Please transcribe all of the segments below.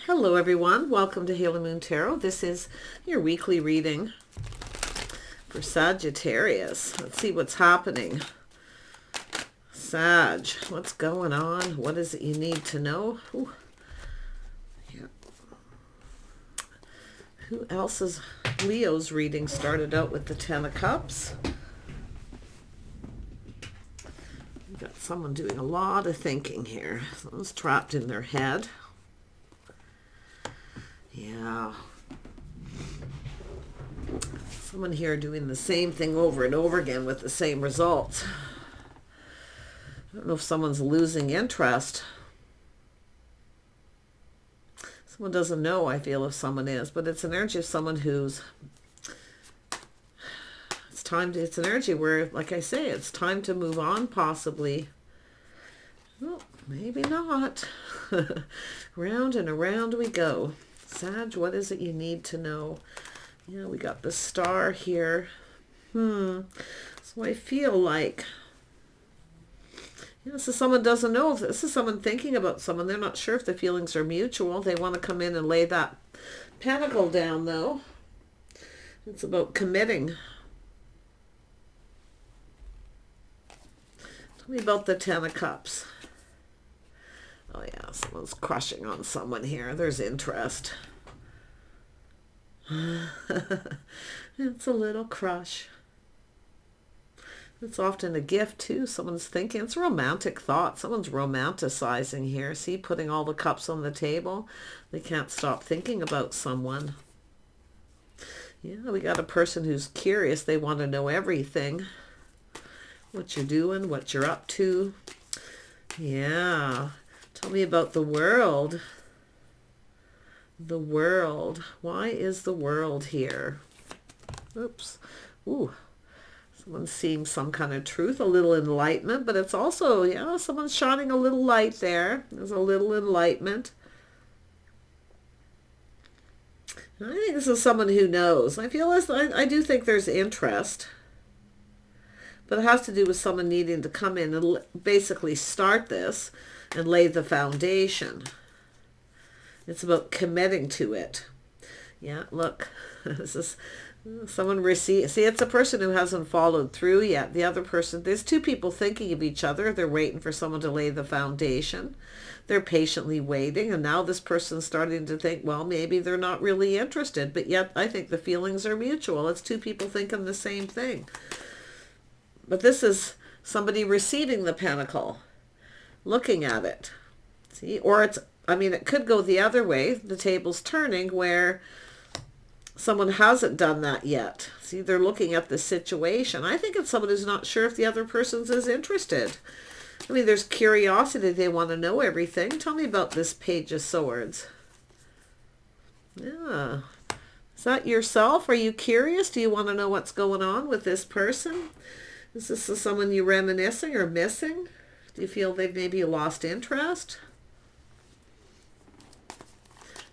Hello everyone, welcome to Halo Moon Tarot. This is your weekly reading for Sagittarius. Let's see what's happening. Sag, what's going on? What is it you need to know? Ooh. Yeah. Who else's Leo's reading started out with the Ten of Cups? We've got someone doing a lot of thinking here. Someone's trapped in their head. Yeah. Someone here doing the same thing over and over again with the same results. I don't know if someone's losing interest. Someone doesn't know, I feel, if someone is, but it's an energy of someone who's, it's an energy where, like I say, it's time to move on, possibly. Well, maybe not. Round and around we go. Sag, what is it you need to know? Yeah, we got the Star here. So I feel like, this is someone doesn't know. If this is someone thinking about someone. They're not sure if the feelings are mutual. They want to come in and lay that pentacle down, though. It's about committing. Tell me about the Ten of Cups. Oh yeah, someone's crushing on someone here. There's interest. It's a little crush. It's often a gift too. Someone's thinking. It's a romantic thought. Someone's romanticizing here. See, putting all the cups on the table. They can't stop thinking about someone. Yeah, we got a person who's curious. They want to know everything. What you're doing, what you're up to. Yeah. Tell me about the World. The World. Why is the World here? Oops. Ooh. Someone's seeing some kind of truth, a little enlightenment, but it's also, yeah, someone's shining a little light there. There's a little enlightenment. I think this is someone who knows. I feel as I do think there's interest. But it has to do with someone needing to come in and basically start this and lay the foundation. It's about committing to it. Yeah, look, this is someone see, it's a person who hasn't followed through yet. The other person, there's two people thinking of each other. They're waiting for someone to lay the foundation. They're patiently waiting, and now this person's starting to think, well, maybe they're not really interested, but yet I think the feelings are mutual. It's two people thinking the same thing. But this is somebody receiving the pentacle, looking at it. See, or it's, I mean, it could go the other way. The table's turning where someone hasn't done that yet. See, they're looking at the situation. I think it's someone who's not sure if the other person's is interested. I mean, there's curiosity. They want to know everything. Tell me about this Page of Swords. Yeah. Is that yourself? Are you curious? Do you want to know what's going on with this person? Is this someone you're reminiscing or missing? Do you feel they've maybe lost interest?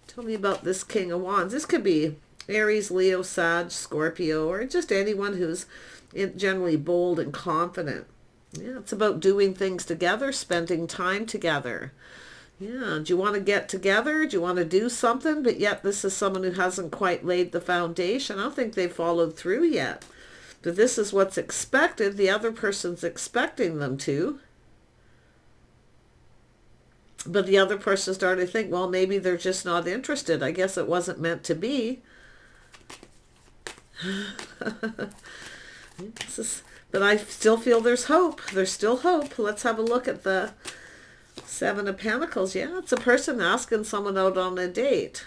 Tell me about this King of Wands. This could be Aries, Leo, Sag, Scorpio, or just anyone who's generally bold and confident. Yeah, it's about doing things together, spending time together. Yeah, do you want to get together? Do you want to do something? But yet this is someone who hasn't quite laid the foundation. I don't think they've followed through yet. But this is what's expected. The other person's expecting them to. But the other person started to think, well, maybe they're just not interested. I guess it wasn't meant to be. But I still feel there's hope. There's still hope. Let's have a look at the Seven of Pentacles. Yeah, it's a person asking someone out on a date.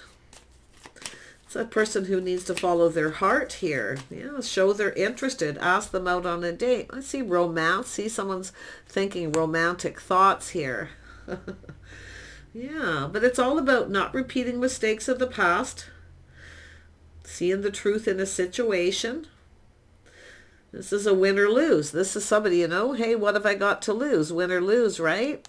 It's a person who needs to follow their heart here. Yeah, show they're interested. Ask them out on a date. I see romance. See, someone's thinking romantic thoughts here. Yeah, but it's all about not repeating mistakes of the past. Seeing the truth in a situation. This is a win or lose. This is somebody, you know, hey, what have I got to lose? Win or lose, right?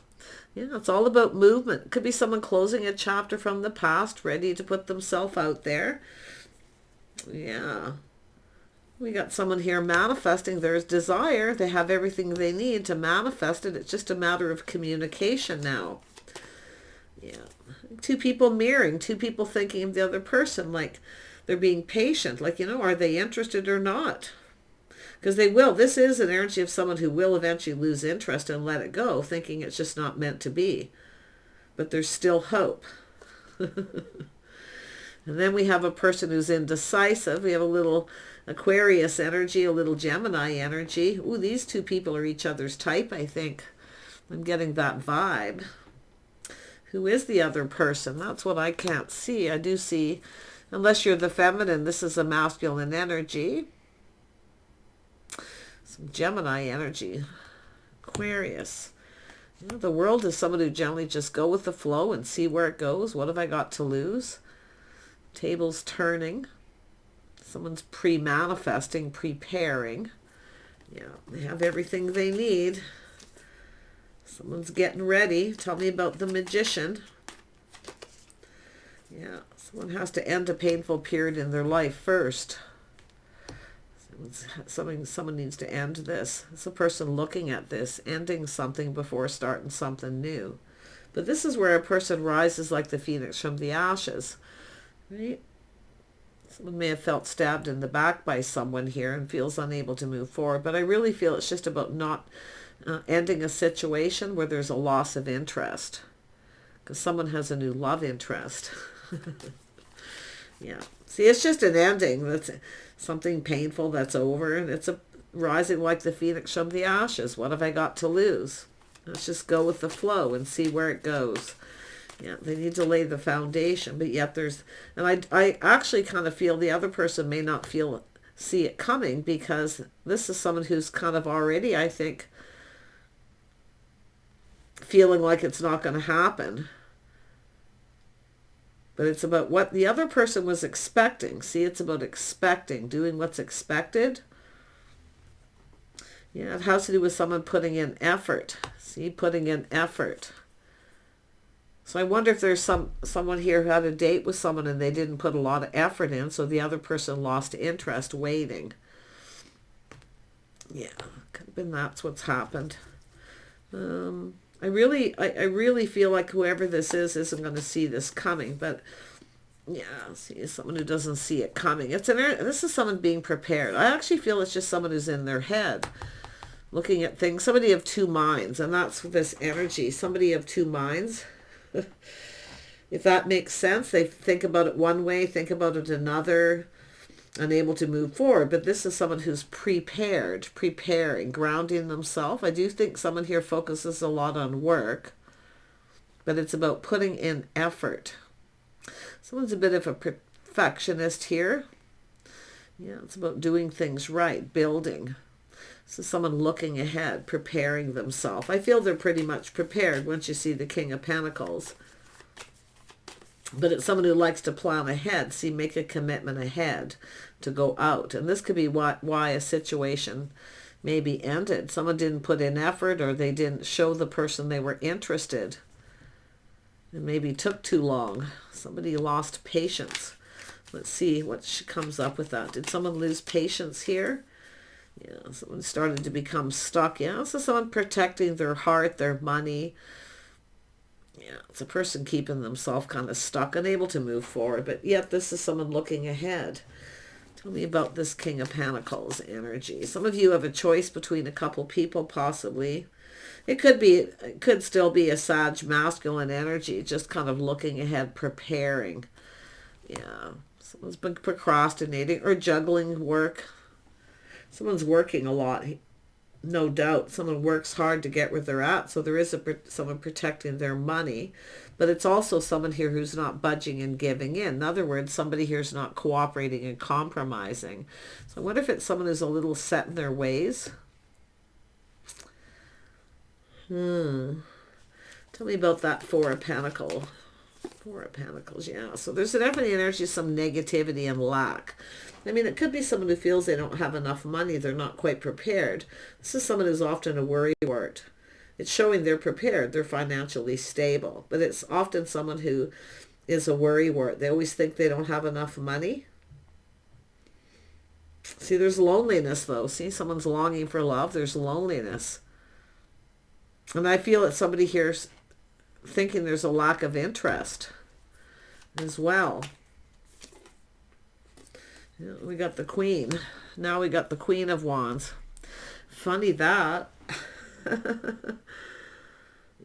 Yeah, it's all about movement. It could be someone closing a chapter from the past, ready to put themselves out there. Yeah. We got someone here manifesting. There's desire. They have everything they need to manifest it. It's just a matter of communication now. Yeah. two people mirroring, two people thinking of the other person, like they're being patient, like, you know, are they interested or not? Because they will. This is an energy of someone who will eventually lose interest and let it go, thinking it's just not meant to be. But there's still hope. And then we have a person who's indecisive. We have a little Aquarius energy, a little Gemini energy. Ooh, these two people are each other's type, I think. I'm getting that vibe. Who is the other person? That's what I can't see. I do see, unless you're the feminine, this is a masculine energy. Some Gemini energy. Aquarius. You know, the world is someone who generally just go with the flow and see where it goes. What have I got to lose? Tables turning. Someone's pre-manifesting, preparing. Yeah, they have everything they need. Someone's getting ready. Tell me about the Magician. Yeah, someone has to end a painful period in their life first. Someone needs to end this. It's a person looking at this, ending something before starting something new. But this is where a person rises like the phoenix from the ashes. Right? Someone may have felt stabbed in the back by someone here and feels unable to move forward. But I really feel it's just about not ending a situation where there's a loss of interest. Because someone has a new love interest. Yeah. See, it's just an ending. That's something painful that's over. And it's a rising like the phoenix from the ashes. What have I got to lose? Let's just go with the flow and see where it goes. Yeah, they need to lay the foundation, but yet there's, and I actually kind of feel the other person may not see it coming, because this is someone who's kind of already, I think, feeling like it's not going to happen. But it's about what the other person was expecting. See, it's about expecting, doing what's expected. Yeah, it has to do with someone putting in effort. See, putting in effort. So I wonder if there's someone here who had a date with someone and they didn't put a lot of effort in, so the other person lost interest waiting. Yeah, could have been that's what's happened. I really feel like whoever this is isn't going to see this coming, but yeah, see, someone who doesn't see it coming. This is someone being prepared. I actually feel it's just someone who's in their head, looking at things. Somebody of two minds, and that's this energy. Somebody of two minds. If that makes sense, they think about it one way, think about it another, unable to move forward. But this is someone who's preparing, grounding themselves. I do think someone here focuses a lot on work, but it's about putting in effort. Someone's a bit of a perfectionist here. Yeah, it's about doing things right, building. So someone looking ahead, preparing themselves. I feel they're pretty much prepared once you see the King of Pentacles. But it's someone who likes to plan ahead. See, make a commitment ahead to go out. And this could be why a situation may be ended. Someone didn't put in effort, or they didn't show the person they were interested. It maybe took too long. Somebody lost patience. Let's see what comes up with that. Did someone lose patience here? Yeah, someone started to become stuck. Yeah, so someone protecting their heart, their money. Yeah, it's a person keeping themselves kind of stuck, unable to move forward. But yet this is someone looking ahead. Tell me about this King of Pentacles energy. Some of you have a choice between a couple people, possibly. It could still be a Sag masculine energy, just kind of looking ahead, preparing. Yeah, someone's been procrastinating or juggling work. Someone's working a lot, no doubt. Someone works hard to get where they're at, so there is someone protecting their money. But it's also someone here who's not budging and giving in. In other words, somebody here is not cooperating and compromising. So I wonder if it's someone who's a little set in their ways. Tell me about that Four of Pentacles. Four of Pentacles, yeah. So there's definitely energy, some negativity and lack. I mean, it could be someone who feels they don't have enough money. They're not quite prepared. This is someone who's often a worrywart. It's showing they're prepared. They're financially stable. But it's often someone who is a worrywart. They always think they don't have enough money. See, there's loneliness, though. See, someone's longing for love. There's loneliness. And I feel that somebody here's thinking there's a lack of interest. as well. Yeah, we got the Queen. Now we got the Queen of Wands. Funny that.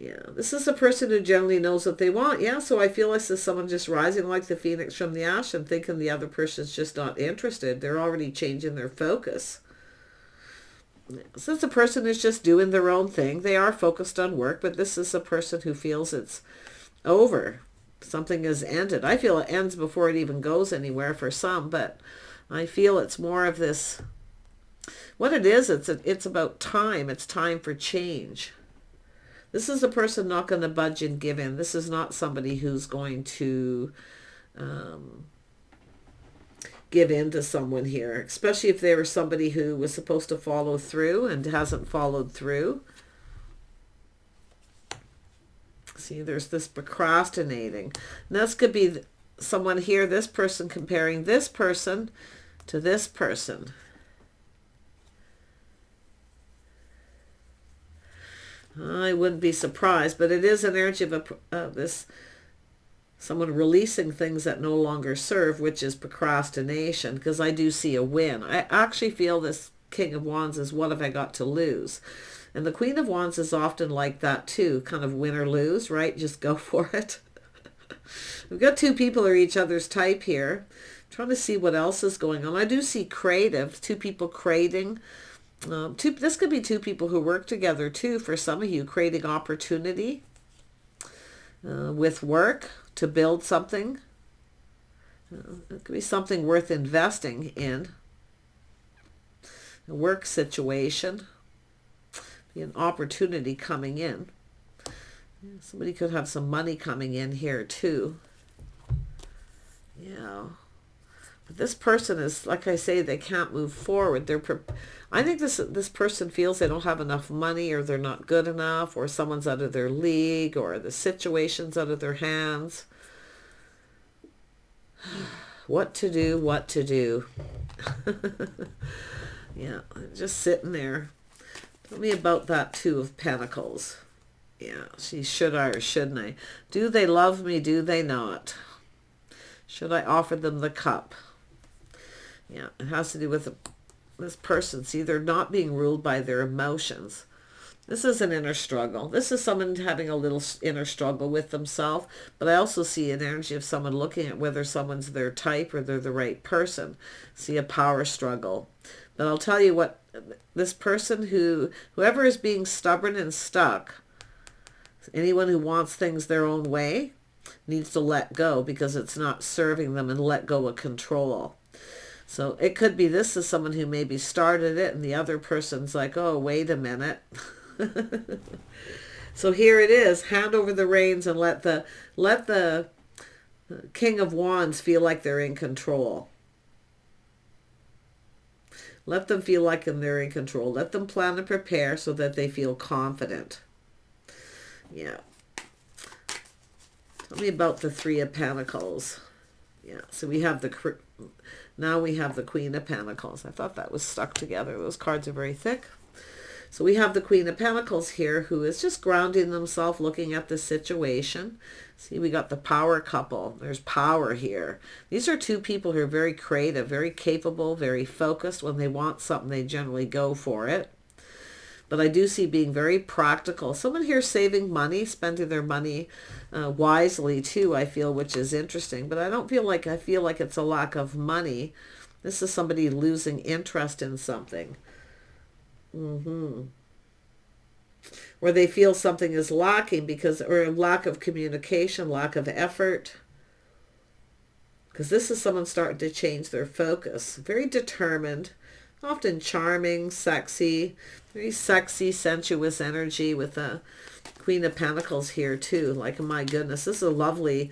Yeah, this is a person who generally knows what they want. Yeah, so I feel like this is someone just rising like the phoenix from the ash and thinking the other person's just not interested. They're already changing their focus. So it's a person who's just doing their own thing. They are focused on work, but this is a person who feels it's over. Something has ended. I feel it ends before it even goes anywhere for some, but I feel it's more of this. What it is, it's about time. It's time for change. This is a person not going to budge and give in. This is not somebody who's going to give in to someone here, especially if they were somebody who was supposed to follow through and hasn't followed through. See, there's this procrastinating. And this could be someone here, this person comparing this person to this person. I wouldn't be surprised, but it is an energy of this someone releasing things that no longer serve, which is procrastination, because I do see a win. I actually feel this King of Wands is what have I got to lose? And the Queen of Wands is often like that too, kind of win or lose, right? Just go for it. We've got two people who are each other's type here. I'm trying to see what else is going on. I do see creative, two people creating. This could be two people who work together too, for some of you, creating opportunity with work to build something. It could be something worth investing in. A work situation. Be an opportunity coming in. Somebody could have some money coming in here too. Yeah. But this person is, like I say, they can't move forward. I think this person feels they don't have enough money, or they're not good enough, or someone's out of their league, or the situation's out of their hands. What to do, what to do. Yeah, just sitting there. Tell me about that Two of Pentacles. Yeah, should I or shouldn't I? Do they love me? Do they not? Should I offer them the cup? Yeah, it has to do with this person. See, they're not being ruled by their emotions. This is an inner struggle. This is someone having a little inner struggle with themselves. But I also see an energy of someone looking at whether someone's their type or they're the right person. See a power struggle. But I'll tell you what, this person whoever is being stubborn and stuck, anyone who wants things their own way, needs to let go because it's not serving them, and let go of control. So it could be this is someone who maybe started it and the other person's like, oh, wait a minute. So here it is. Hand over the reins and let the King of Wands feel like they're in control. Let them feel like they're in control. Let them plan and prepare so that they feel confident. Yeah. Tell me about the Three of Pentacles. Yeah, so we have now we have the Queen of Pentacles. I thought that was stuck together. Those cards are very thick. So we have the Queen of Pentacles here, who is just grounding themselves, looking at the situation. See, we got the power couple. There's power here. These are two people who are very creative, very capable, very focused. When they want something, they generally go for it. But I do see being very practical. Someone here saving money, spending their money wisely too, I feel, which is interesting. But I feel like it's a lack of money. This is somebody losing interest in something. Or they feel something is lacking or lack of communication, lack of effort. Because this is someone starting to change their focus. Very determined, often charming, sexy, very sexy, sensuous energy with the Queen of Pentacles here too. Like, my goodness, this is a lovely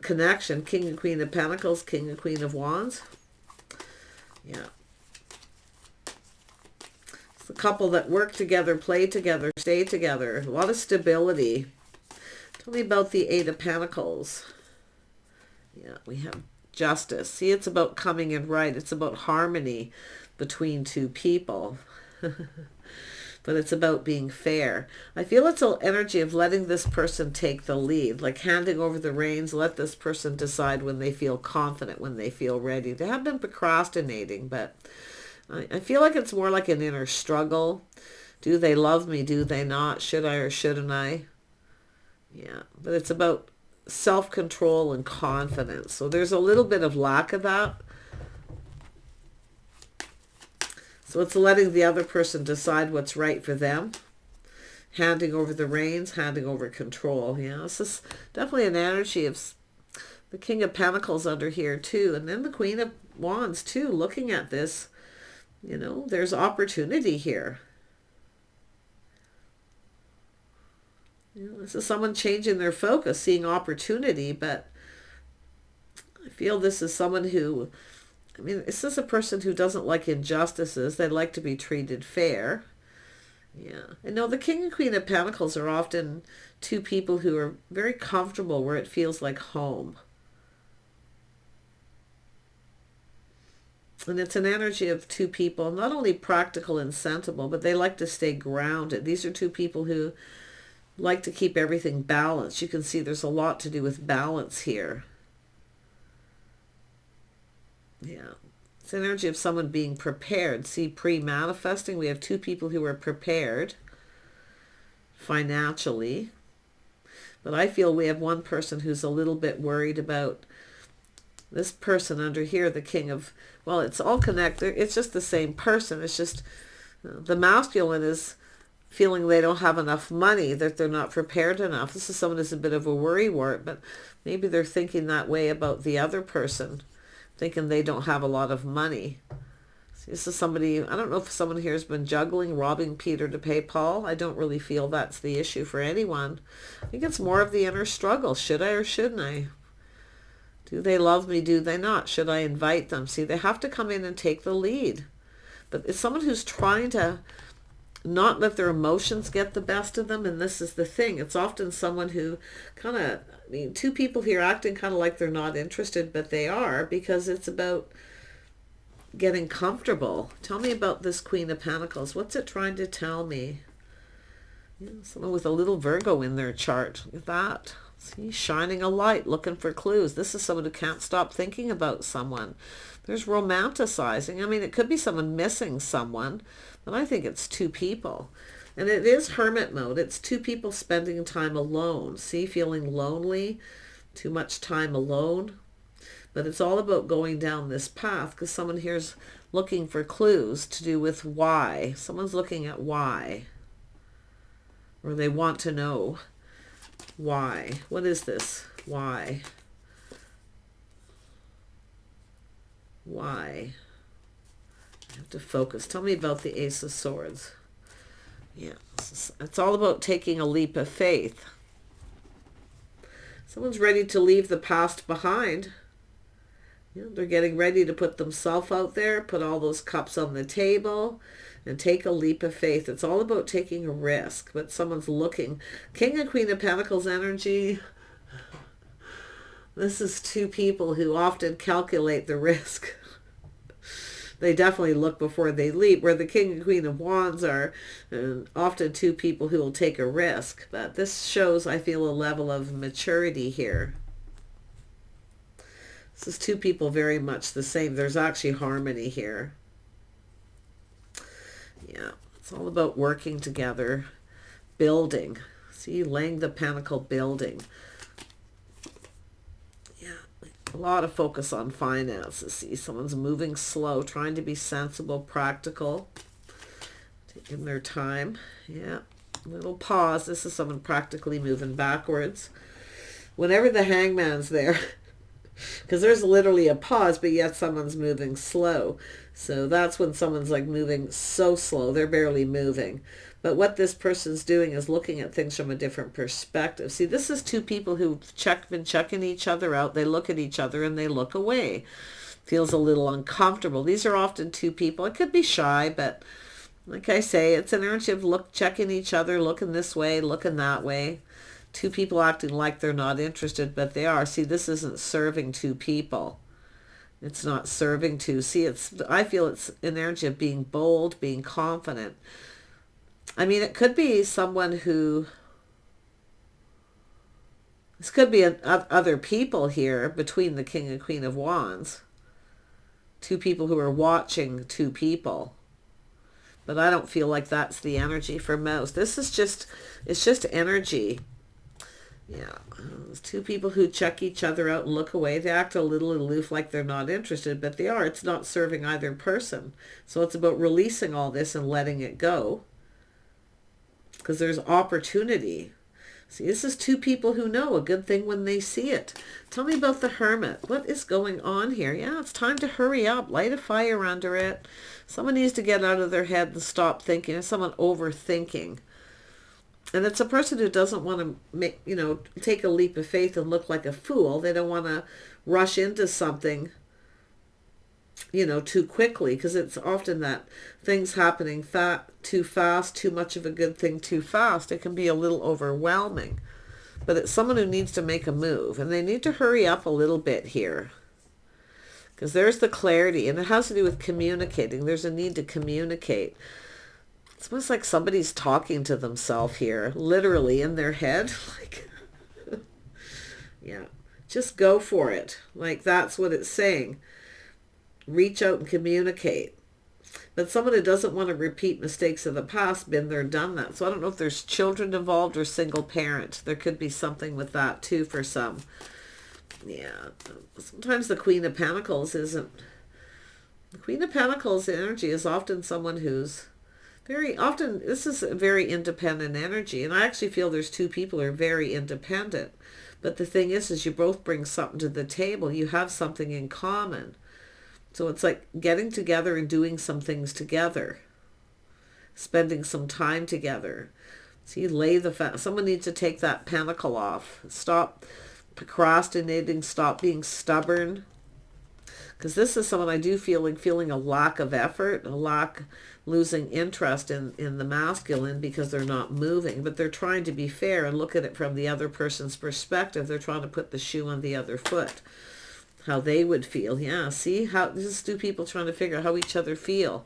connection. King and Queen of Pentacles, King and Queen of Wands. Yeah. It's a couple that work together, play together, stay together. A lot of stability. Tell me about the Eight of Pentacles. Yeah, we have justice. See, it's about coming in right. It's about harmony between two people. but it's about being fair. I feel it's an energy of letting this person take the lead, like handing over the reins. Let this person decide when they feel confident, when they feel ready. They have been procrastinating, but I feel like it's more like an inner struggle. Do they love me? Do they not? Should I or shouldn't I? Yeah, but it's about self-control and confidence. So there's a little bit of lack of that. So it's letting the other person decide what's right for them. Handing over the reins, handing over control. Yeah, this is definitely an energy of the King of Pentacles under here too. And then the Queen of Wands too, looking at this. You know, there's opportunity here. You know, this is someone changing their focus, seeing opportunity, but I feel this is someone who, I mean, this is a person who doesn't like injustices. They like to be treated fair. Yeah. And no, the King and Queen of Pentacles are often two people who are very comfortable where it feels like home. And it's an energy of two people, not only practical and sensible, but they like to stay grounded. These are two people who like to keep everything balanced. You can see there's a lot to do with balance here. Yeah. It's an energy of someone being prepared. See, pre-manifesting, we have two people who are prepared financially. But I feel we have one person who's a little bit worried about this person under here, the King of, well, it's all connected. It's just the same person. It's just the masculine is feeling they don't have enough money, that they're not prepared enough. This is someone who's a bit of a worrywart, but maybe they're thinking that way about the other person, thinking they don't have a lot of money. See, this is somebody, I don't know if someone here has been juggling, robbing Peter to pay Paul. I don't really feel that's the issue for anyone. I think it's more of the inner struggle. Should I or shouldn't I? Do they love me? Do they not? Should I invite them? See, they have to come in and take the lead. But it's someone who's trying to not let their emotions get the best of them. And this is the thing. It's often someone who kind of, I mean, two people here acting kind of like they're not interested, but they are, because it's about getting comfortable. Tell me about this Queen of Pentacles. What's it trying to tell me? Yeah, someone with a little Virgo in their chart. Look at that. See, shining a light, looking for clues. This is someone who can't stop thinking about someone. There's romanticizing. I mean, it could be someone missing someone, but I think it's two people. And it is hermit mode. It's two people spending time alone. See, feeling lonely, too much time alone. But it's all about going down this path, because someone here's looking for clues to do with why. Someone's looking at why. Or they want to know why. What is this? Why? Why? I have to focus. Tell me about the Ace of Swords. Yeah, it's all about taking a leap of faith. Someone's ready to leave the past behind. You know, they're getting ready to put themselves out there, put all those cups on the table, and take a leap of faith. It's all about taking a risk, but someone's looking. King and Queen of Pentacles energy. This is two people who often calculate the risk. They definitely look before they leap, where the King and Queen of Wands are often two people who will take a risk. But this shows, I feel, a level of maturity here. This is two people very much the same. There's actually harmony here. Yeah, it's all about working together, building. See, laying the pentacle, building. A lot of focus on finances. See, someone's moving slow, trying to be sensible, practical, taking their time. Yeah, little pause. This is someone practically moving backwards. Whenever the Hangman's there, because there's literally a pause, but yet someone's moving slow. So that's when someone's like moving so slow, they're barely moving. But what this person's doing is looking at things from a different perspective. See, this is two people who've been checking each other out. They look at each other and they look away. Feels a little uncomfortable. These are often two people. It could be shy, but like I say, it's an energy of checking each other, looking this way, looking that way. Two people acting like they're not interested, but they are. See, this isn't serving two people. It's not serving two. See, I feel it's an energy of being bold, being confident. I mean, it could be someone who, this could be other people here between the King and Queen of Wands. Two people who are watching two people. But I don't feel like that's the energy for most. This is just, it's just energy. Yeah, there's two people who check each other out and look away. They act a little aloof, like they're not interested, but they are. It's not serving either person. So it's about releasing all this and letting it go. Because there's opportunity. See, this is two people who know a good thing when they see it. Tell me about the Hermit. What is going on here? Yeah, it's time to hurry up. Light a fire under it. Someone needs to get out of their head and stop thinking. There's someone overthinking. And it's a person who doesn't want to make, take a leap of faith and look like a fool. They don't want to rush into something, too quickly, because it's often that things happening too fast, too much of a good thing too fast. It can be a little overwhelming. But it's someone who needs to make a move, and they need to hurry up a little bit here. Because there's the clarity, and it has to do with communicating. There's a need to communicate. It's almost like somebody's talking to themselves here, literally in their head. Like, yeah, just go for it. Like, that's what it's saying. Reach out and communicate. But someone who doesn't want to repeat mistakes of the past, been there, done that. So I don't know if there's children involved or single parent. There could be something with that too for some. Yeah, sometimes the Queen of Pentacles isn't. The Queen of Pentacles energy is often someone who's very often, this is a very independent energy. And I actually feel there's two people who are very independent. But the thing is you both bring something to the table. You have something in common. So it's like getting together and doing some things together. Spending some time together. See, someone needs to take that pentacle off. Stop procrastinating. Stop being stubborn. Because this is someone I do feeling a lack of effort, losing interest in the masculine because they're not moving. But they're trying to be fair and look at it from the other person's perspective. They're trying to put the shoe on the other foot. How they would feel. Yeah, see? This is two people trying to figure out how each other feel.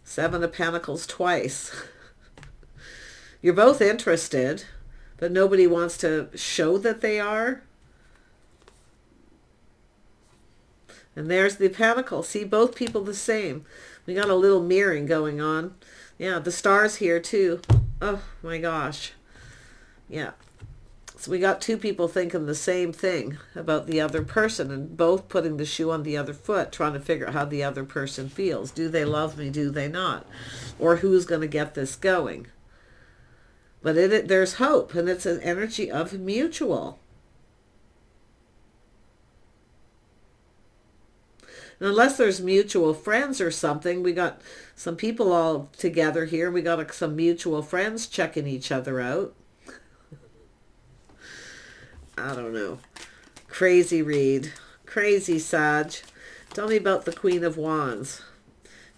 Seven of Pentacles twice. You're both interested, but nobody wants to show that they are. And there's the Pentacle. See, both people the same. We got a little mirroring going on. Yeah, the stars here too. Oh my gosh. Yeah. So we got two people thinking the same thing about the other person and both putting the shoe on the other foot, trying to figure out how the other person feels. Do they love me? Do they not? Or who's going to get this going? But there's hope, and it's an energy of mutual. And unless there's mutual friends or something, we got some people all together here. We got some mutual friends checking each other out. I don't know. Crazy read. Crazy Sag. Tell me about the Queen of Wands.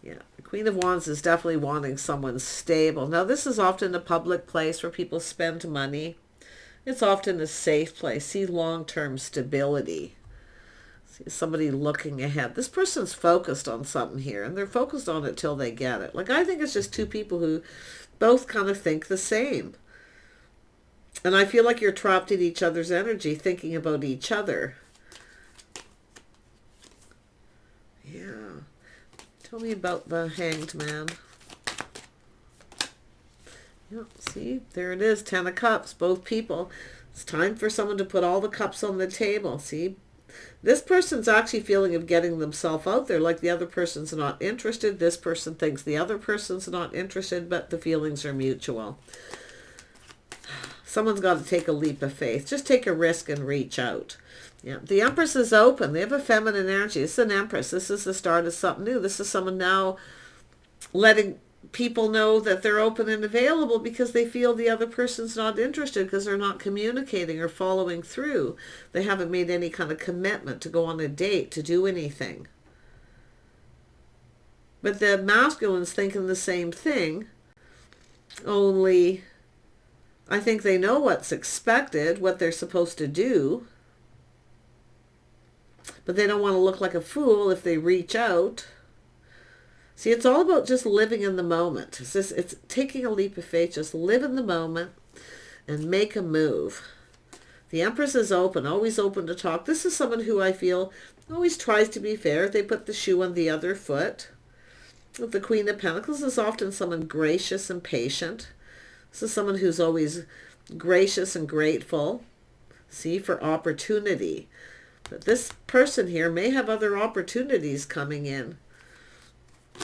Yeah, the Queen of Wands is definitely wanting someone stable. Now, this is often a public place where people spend money. It's often a safe place. See, long-term stability. See, somebody looking ahead. This person's focused on something here, and they're focused on it till they get it. Like, I think it's just two people who both kind of think the same. And I feel like you're trapped in each other's energy, thinking about each other. Yeah. Tell me about the Hanged Man. Yeah, see, there it is, 10 of Cups, both people. It's time for someone to put all the cups on the table. See, this person's actually feeling of getting themselves out there, like the other person's not interested. This person thinks the other person's not interested, but the feelings are mutual. Someone's got to take a leap of faith. Just take a risk and reach out. Yeah, the Empress is open. They have a feminine energy. It's an Empress. This is the start of something new. This is someone now letting people know that they're open and available because they feel the other person's not interested because they're not communicating or following through. They haven't made any kind of commitment to go on a date, to do anything. But the masculine's thinking the same thing, only I think they know what's expected, what they're supposed to do. But they don't want to look like a fool if they reach out. See, it's all about just living in the moment. It's taking a leap of faith. Just live in the moment and make a move. The Empress is open, always open to talk. This is someone who I feel always tries to be fair. They put the shoe on the other foot. The Queen of Pentacles is often someone gracious and patient. This is someone who's always gracious and grateful. See, for opportunity. But this person here may have other opportunities coming in.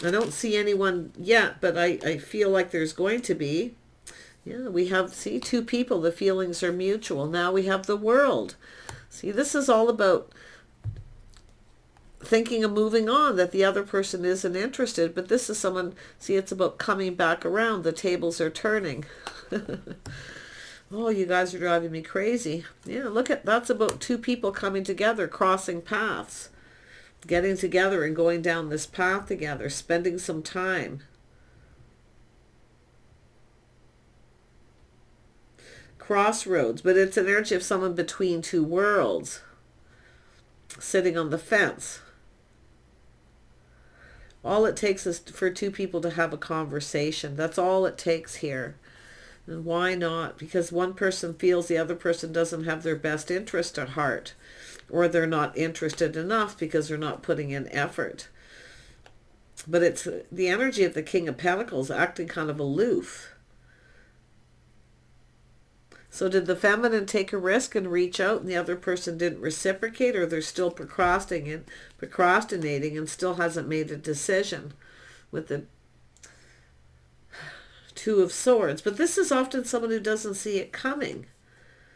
I don't see anyone yet, but I feel like there's going to be. Yeah, we have, see, two people. The feelings are mutual. Now we have the World. See, this is all about thinking of moving on, that the other person isn't interested. But this is someone, see, it's about coming back around. The tables are turning. Oh, you guys are driving me crazy. Yeah, look at, that's about two people coming together, crossing paths. Getting together and going down this path together, spending some time. Crossroads, but it's an energy of someone between two worlds, sitting on the fence. All it takes is for two people to have a conversation. That's all it takes here. And why not? Because one person feels the other person doesn't have their best interest at heart, or they're not interested enough because they're not putting in effort. But it's the energy of the King of Pentacles acting kind of aloof. So did the feminine take a risk and reach out and the other person didn't reciprocate, or they're still procrastinating and still hasn't made a decision with the Two of Swords? But this is often someone who doesn't see it coming.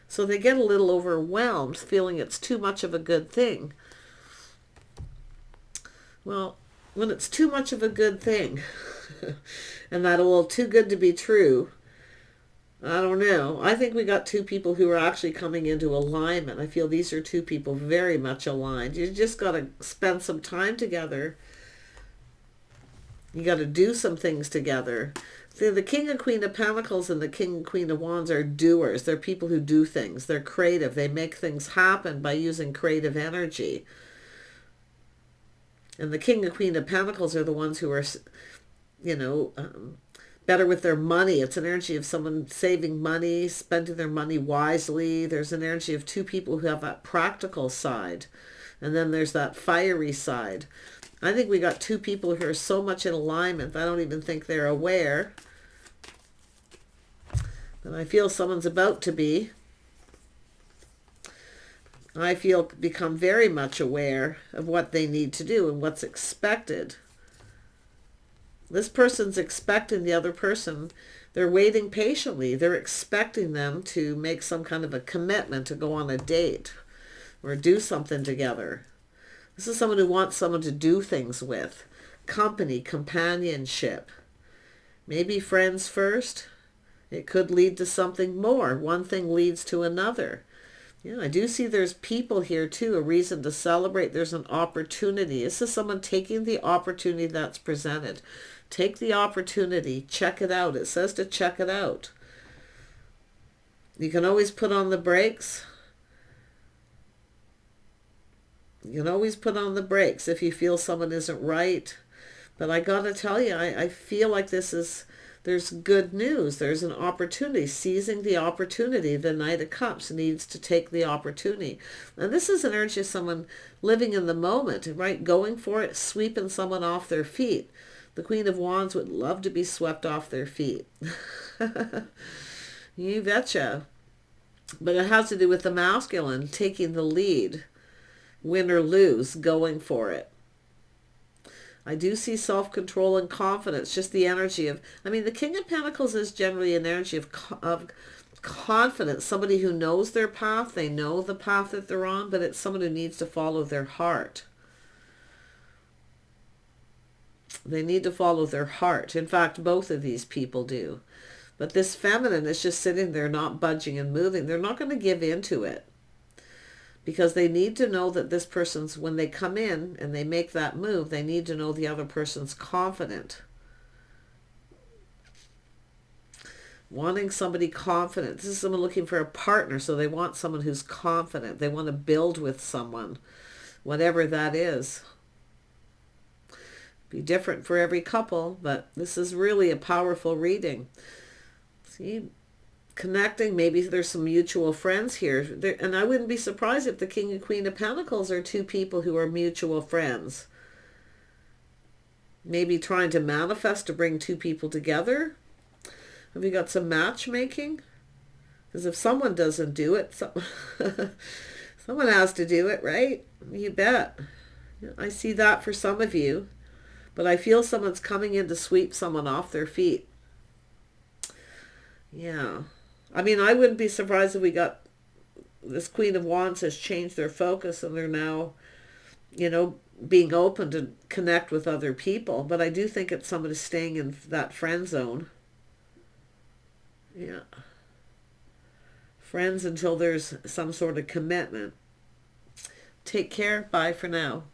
So they get a little overwhelmed, feeling it's too much of a good thing. Well, when it's too much of a good thing, and that, well, too good to be true, I don't know. I think we got two people who are actually coming into alignment. I feel these are two people very much aligned. You just got to spend some time together. You got to do some things together. See, the King and Queen of Pentacles and the King and Queen of Wands are doers. They're people who do things. They're creative. They make things happen by using creative energy. And the King and Queen of Pentacles are the ones who are, you know, better with their money. It's an energy of someone saving money, spending their money wisely. There's an energy of two people who have that practical side. And then there's that fiery side. I think we got two people who are so much in alignment, I don't even think they're aware. But I feel someone's about to be. I feel become very much aware of what they need to do and what's expected. This person's expecting the other person. They're waiting patiently. They're expecting them to make some kind of a commitment to go on a date or do something together. This is someone who wants someone to do things with. Company, companionship. Maybe friends first. It could lead to something more. One thing leads to another. Yeah, I do see there's people here too, a reason to celebrate. There's an opportunity. This is someone taking the opportunity that's presented. Take the opportunity, check it out. It says to check it out. You can always put on the brakes. You can always put on the brakes if you feel someone isn't right. But I gotta tell you, I feel like there's good news. There's an opportunity. Seizing the opportunity. The Knight of Cups needs to take the opportunity. And this is an energy of someone living in the moment, right? Going for it, sweeping someone off their feet. The Queen of Wands would love to be swept off their feet. You betcha. But it has to do with the masculine taking the lead. Win or lose, going for it. I do see self-control and confidence, just the energy of, I mean, the King of Pentacles is generally an energy of confidence, somebody who knows their path, they know the path that they're on, but it's someone who needs to follow their heart. They need to follow their heart. In fact, both of these people do. But this feminine is just sitting there not budging and moving. They're not going to give in to it. Because they need to know that this person's, when they come in and they make that move, they need to know the other person's confident. Wanting somebody confident. This is someone looking for a partner, so they want someone who's confident. They want to build with someone, whatever that is. Be different for every couple, but this is really a powerful reading. See, connecting, maybe there's some mutual friends here. And I wouldn't be surprised if the King and Queen of Pentacles are two people who are mutual friends. Maybe trying to manifest to bring two people together. Have you got some matchmaking? Because if someone doesn't do it, someone has to do it, right? You bet. I see that for some of you. But I feel someone's coming in to sweep someone off their feet. Yeah. I mean, I wouldn't be surprised if we got this Queen of Wands has changed their focus and they're now, you know, being open to connect with other people. But I do think it's somebody staying in that friend zone. Yeah. Friends until there's some sort of commitment. Take care. Bye for now.